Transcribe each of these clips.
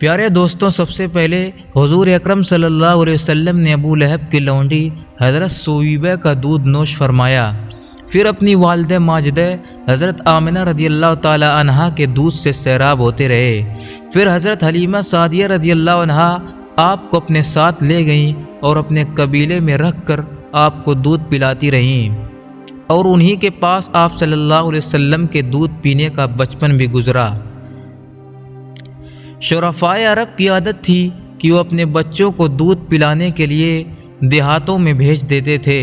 پیارے دوستوں، سب سے پہلے حضور اکرم صلی اللہ علیہ وسلم نے ابو لہب کی لونڈی حضرت سویبہ کا دودھ نوش فرمایا، پھر اپنی والدہ ماجدہ حضرت آمنہ رضی اللہ تعالی عنہا کے دودھ سے سیراب ہوتے رہے۔ پھر حضرت حلیمہ سعدیہ رضی اللہ عنہا آپ کو اپنے ساتھ لے گئیں اور اپنے قبیلے میں رکھ کر آپ کو دودھ پلاتی رہیں، اور انہی کے پاس آپ صلی اللہ علیہ وسلم کے دودھ پینے کا بچپن بھی گزرا۔ شرفائے عرب کی عادت تھی کہ وہ اپنے بچوں کو دودھ پلانے کے لیے دیہاتوں میں بھیج دیتے تھے۔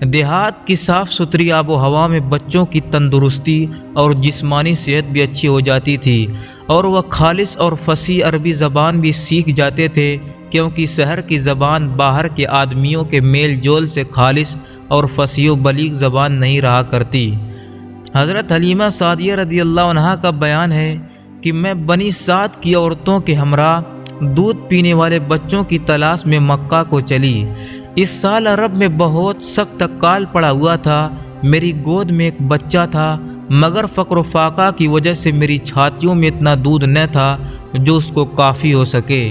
دیہات کی صاف ستھری آب و ہوا میں بچوں کی تندرستی اور جسمانی صحت بھی اچھی ہو جاتی تھی، اور وہ خالص اور فصیح عربی زبان بھی سیکھ جاتے تھے، کیونکہ شہر کی زبان باہر کے آدمیوں کے میل جول سے خالص اور فصیح و بلیغ زبان نہیں رہا کرتی۔ حضرت حلیمہ سعدیہ رضی اللہ عنہا کا بیان ہے کہ میں بنی سعد کی عورتوں کے ہمراہ دودھ پینے والے بچوں کی تلاش میں مکہ کو چلی۔ اس سال عرب میں بہت سخت اکال پڑا ہوا تھا۔ میری گود میں ایک بچہ تھا، مگر فقر و فاقہ کی وجہ سے میری چھاتیوں میں اتنا دودھ نہ تھا جو اس کو کافی ہو سکے۔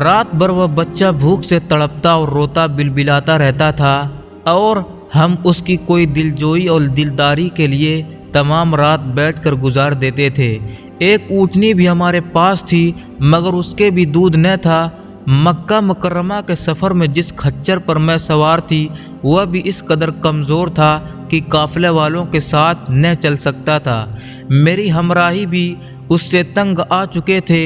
رات بھر وہ بچہ بھوک سے تڑپتا اور روتا بلبلاتا رہتا تھا، اور ہم اس کی کوئی دلجوئی اور دلداری کے لیے تمام رات بیٹھ کر گزار دیتے تھے۔ ایک اونٹنی بھی ہمارے پاس تھی، مگر اس کے بھی دودھ نہ تھا۔ مکہ مکرمہ کے سفر میں جس خچر پر میں سوار تھی وہ بھی اس قدر کمزور تھا کہ قافلے والوں کے ساتھ نہ چل سکتا تھا۔ میری ہمراہی بھی اس سے تنگ آ چکے تھے۔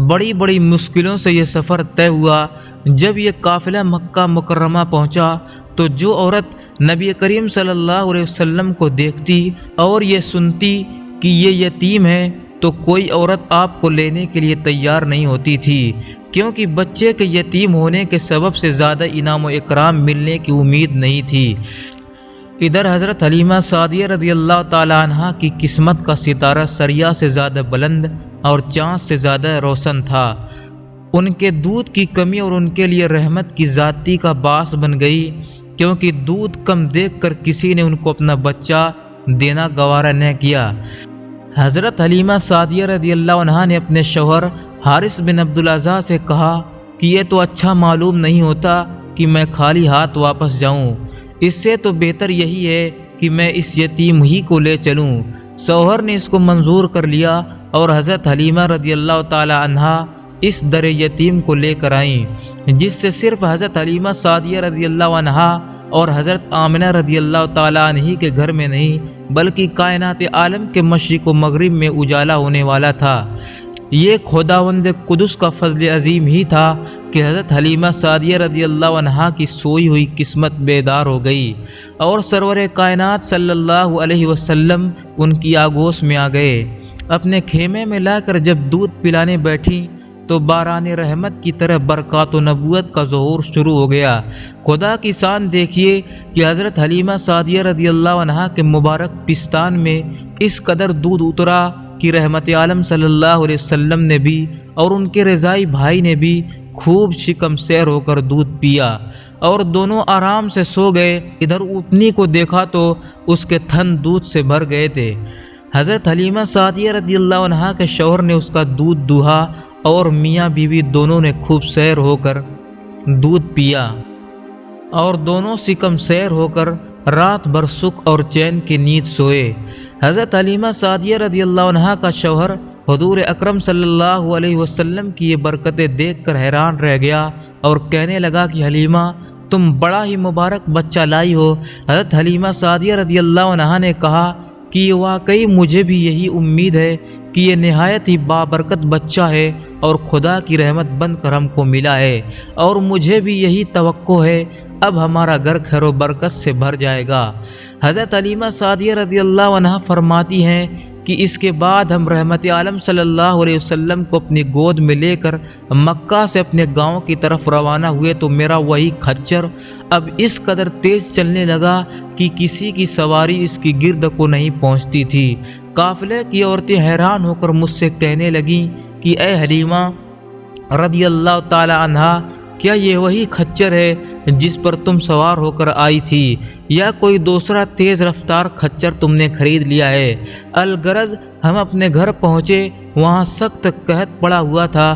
بڑی بڑی مشکلوں سے یہ سفر طے ہوا۔ جب یہ قافلہ مکہ مکرمہ پہنچا تو جو عورت نبی کریم صلی اللہ علیہ وسلم کو دیکھتی اور یہ سنتی کہ یہ یتیم ہے تو کوئی عورت آپ کو لینے کے لیے تیار نہیں ہوتی تھی، کیونکہ بچے کے یتیم ہونے کے سبب سے زیادہ انعام و اکرام ملنے کی امید نہیں تھی۔ ادھر حضرت حلیمہ سعدیہ رضی اللہ تعالی عنہا کی قسمت کا ستارہ سریا سے زیادہ بلند اور چاند سے زیادہ روشن تھا۔ ان کے دودھ کی کمی اور ان کے لیے رحمت کی ذاتی کا باعث بن گئی، کیونکہ دودھ کم دیکھ کر کسی نے ان کو اپنا بچہ دینا گوارا نہ کیا۔ حضرت حلیمہ سعدیہ رضی اللہ عنہا نے اپنے شوہر حارث بن عبدالعزیٰ سے کہا کہ یہ تو اچھا معلوم نہیں ہوتا کہ میں خالی ہاتھ واپس جاؤں، اس سے تو بہتر یہی ہے کہ میں اس یتیم ہی کو لے چلوں۔ شوہر نے اس کو منظور کر لیا اور حضرت حلیمہ رضی اللہ تعالی عنہا اس در یتیم کو لے کر آئیں، جس سے صرف حضرت حلیمہ سعدیہ رضی اللہ عنہا اور حضرت آمنہ رضی اللہ تعالی عنہ کے گھر میں نہیں بلکہ کائنات عالم کے مشرق و مغرب میں اجالا ہونے والا تھا۔ یہ خداوند قدس کا فضل عظیم ہی تھا کہ حضرت حلیمہ سعدیہ رضی اللہ عنہا کی سوئی ہوئی قسمت بیدار ہو گئی، اور سرور کائنات صلی اللہ علیہ وسلم ان کی آگوش میں آ گئے۔ اپنے خیمے میں لا کر جب دودھ پلانے بیٹھی تو باران رحمت کی طرح برکات و نبوت کا ظہور شروع ہو گیا۔ خدا کی شان دیکھیے کہ حضرت حلیمہ سعدیہ رضی اللہ عنہا کے مبارک پستان میں اس قدر دودھ اترا کہ رحمت عالم صلی اللہ علیہ وسلم نے بھی اور ان کے رضائی بھائی نے بھی خوب شکم سیر ہو کر دودھ پیا، اور دونوں آرام سے سو گئے۔ ادھر اونٹنی کو دیکھا تو اس کے تھن دودھ سے بھر گئے تھے۔ حضرت حلیمہ سعدیہ رضی اللہ عنہا کے شوہر نے اس کا دودھ دوہا، اور میاں بیوی دونوں نے خوب سیر ہو کر دودھ پیا، اور دونوں شکم سیر ہو کر رات بھر سکھ اور چین کی نیند سوئے۔ حضرت حلیمہ سعدیہ رضی اللہ عنہا کا شوہر حضور اکرم صلی اللہ علیہ وسلم کی یہ برکتیں دیکھ کر حیران رہ گیا اور کہنے لگا کہ حلیمہ، تم بڑا ہی مبارک بچہ لائی ہو۔ حضرت حلیمہ سعدیہ رضی اللہ عنہا نے کہا کہ واقعی مجھے بھی یہی امید ہے کہ یہ نہایت ہی بابرکت بچہ ہے اور خدا کی رحمت بن کر ہم کو ملا ہے، اور مجھے بھی یہی توقع ہے اب ہمارا گھر خیر و برکت سے بھر جائے گا۔ حضرت حلیمہ سعدیہ رضی اللہ عنہا فرماتی ہیں کہ اس کے بعد ہم رحمت عالم صلی اللہ علیہ وسلم کو اپنی گود میں لے کر مکہ سے اپنے گاؤں کی طرف روانہ ہوئے تو میرا وہی خچر اب اس قدر تیز چلنے لگا کہ کسی کی سواری اس کی گرد کو نہیں پہنچتی تھی۔ قافلے کی عورتیں حیران ہو کر مجھ سے کہنے لگیں کہ اے حلیمہ رضی اللہ تعالی عنہا، کیا یہ وہی خچر ہے جس پر تم سوار ہو کر آئی تھی، یا کوئی دوسرا تیز رفتار خچر تم نے خرید لیا ہے؟ الغرض ہم اپنے گھر پہنچے، وہاں سخت قحط پڑا ہوا تھا،